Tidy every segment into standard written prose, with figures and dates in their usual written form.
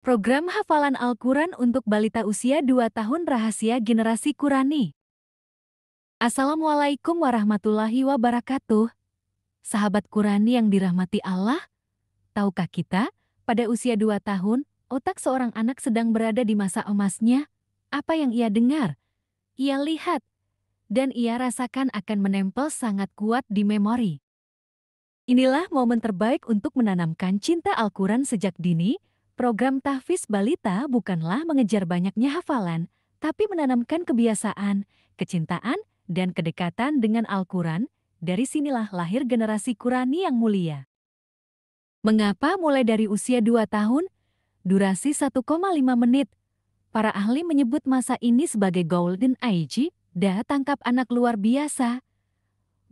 Program hafalan Al-Quran untuk balita usia 2 tahun rahasia generasi Qurani. Assalamualaikum warahmatullahi wabarakatuh. Sahabat Qurani yang dirahmati Allah, tahukah kita, pada usia 2 tahun, otak seorang anak sedang berada di masa emasnya. Apa yang ia dengar, ia lihat, dan ia rasakan akan menempel sangat kuat di memori. Inilah momen terbaik untuk menanamkan cinta Al-Quran sejak dini. Program tahfiz balita bukanlah mengejar banyaknya hafalan, tapi menanamkan kebiasaan, kecintaan, dan kedekatan dengan Al-Quran. Dari sinilah lahir generasi Qurani yang mulia. Mengapa mulai dari usia 2 tahun? Durasi 1,5 menit. Para ahli menyebut masa ini sebagai golden age, daya tangkap anak luar biasa.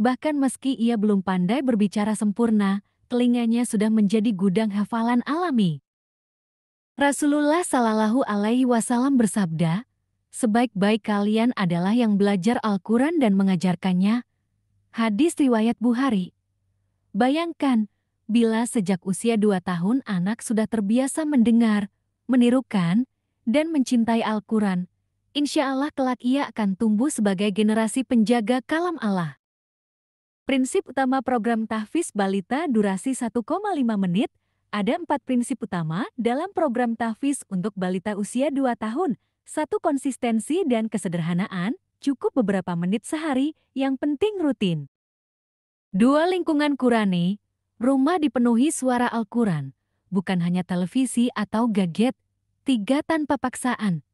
Bahkan meski ia belum pandai berbicara sempurna, telinganya sudah menjadi gudang hafalan alami. Rasulullah Shallallahu Alaihi Wasallam bersabda, "Sebaik-baik kalian adalah yang belajar Al-Quran dan mengajarkannya." Hadis riwayat Bukhari. Bayangkan, bila sejak usia 2 tahun anak sudah terbiasa mendengar, menirukan, dan mencintai Al-Quran, insya Allah kelak ia akan tumbuh sebagai generasi penjaga kalam Allah. Prinsip utama program tahfiz balita durasi 1,5 menit. Ada 4 prinsip utama dalam program tahfiz untuk balita usia 2 tahun. 1. Konsistensi dan kesederhanaan, cukup beberapa menit sehari, yang penting rutin. 2. Lingkungan Qurani, rumah dipenuhi suara Al-Quran, bukan hanya televisi atau gadget. 3. Tanpa paksaan,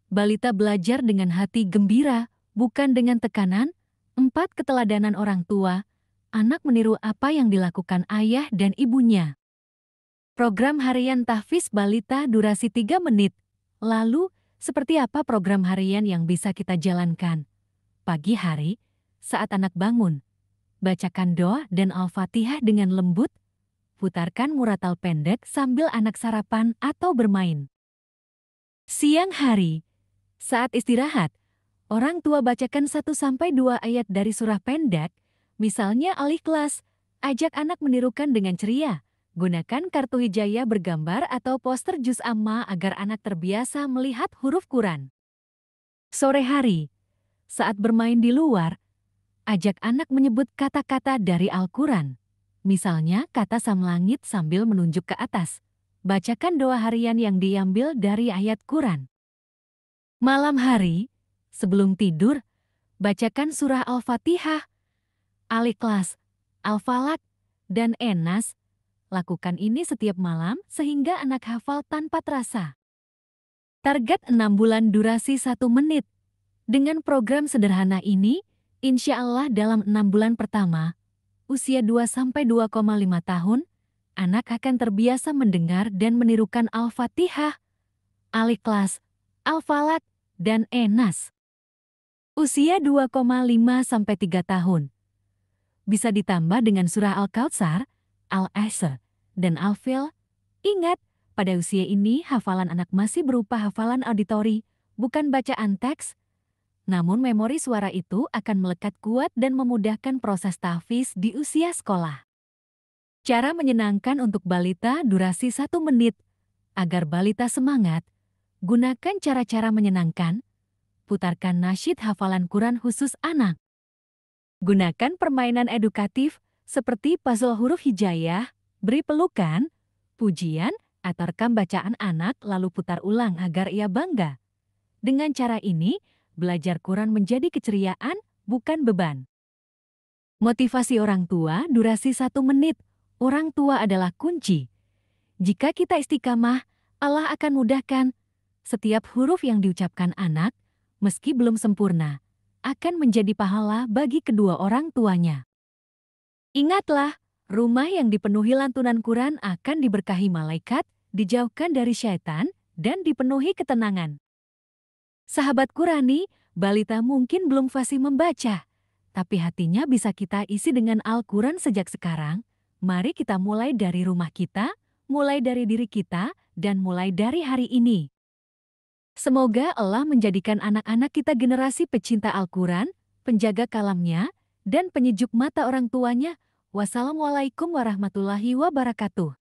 balita belajar dengan hati gembira, bukan dengan tekanan. 4. Keteladanan orang tua, anak meniru apa yang dilakukan ayah dan ibunya. Program harian tahfiz balita durasi 3 menit. Lalu, seperti apa program harian yang bisa kita jalankan? Pagi hari, saat anak bangun, bacakan doa dan Al-Fatihah dengan lembut. Putarkan muratal pendek sambil anak sarapan atau bermain. Siang hari, saat istirahat, orang tua bacakan 1-2 ayat dari surah pendek, misalnya Al-Ikhlas. Ajak anak menirukan dengan ceria. Gunakan kartu hijayah bergambar atau poster juz amma agar anak terbiasa melihat huruf Quran. Sore hari, saat bermain di luar, ajak anak menyebut kata-kata dari Al-Quran. Misalnya kata samlangit sambil menunjuk ke atas. Bacakan doa harian yang diambil dari ayat Quran. Malam hari, sebelum tidur, bacakan surah Al-Fatihah, Al-Ikhlas, Al-Falaq, dan An-Nas. Lakukan ini setiap malam sehingga anak hafal tanpa terasa. Target 6 bulan durasi 1 menit. Dengan program sederhana ini, insya Allah dalam 6 bulan pertama, usia 2-2,5 tahun, anak akan terbiasa mendengar dan menirukan Al-Fatihah, Al-Ikhlas, Al-Falaq, dan An-Nas. Usia 2,5-3 tahun. Bisa ditambah dengan surah Al-Kautsar, Al-Asr, dan Al-Fil. Ingat, pada usia ini hafalan anak masih berupa hafalan auditori, bukan bacaan teks. Namun memori suara itu akan melekat kuat dan memudahkan proses tahfiz di usia sekolah. Cara menyenangkan untuk balita durasi 1 menit. Agar balita semangat, gunakan cara-cara menyenangkan. Putarkan nasyid hafalan Quran khusus anak. Gunakan permainan edukatif, seperti puzzle huruf hijayah, beri pelukan, pujian, atau rekam bacaan anak lalu putar ulang agar ia bangga. Dengan cara ini, belajar Quran menjadi keceriaan, bukan beban. Motivasi orang tua durasi 1 menit. Orang tua adalah kunci. Jika kita istiqamah, Allah akan mudahkan. Setiap huruf yang diucapkan anak, meski belum sempurna, akan menjadi pahala bagi kedua orang tuanya. Ingatlah, rumah yang dipenuhi lantunan Quran akan diberkahi malaikat, dijauhkan dari syaitan, dan dipenuhi ketenangan. Sahabat Qurani, balita mungkin belum fasih membaca, tapi hatinya bisa kita isi dengan Al-Quran sejak sekarang. Mari kita mulai dari rumah kita, mulai dari diri kita, dan mulai dari hari ini. Semoga Allah menjadikan anak-anak kita generasi pecinta Al-Quran, penjaga kalamnya, dan penyejuk mata orang tuanya. Wassalamualaikum warahmatullahi wabarakatuh.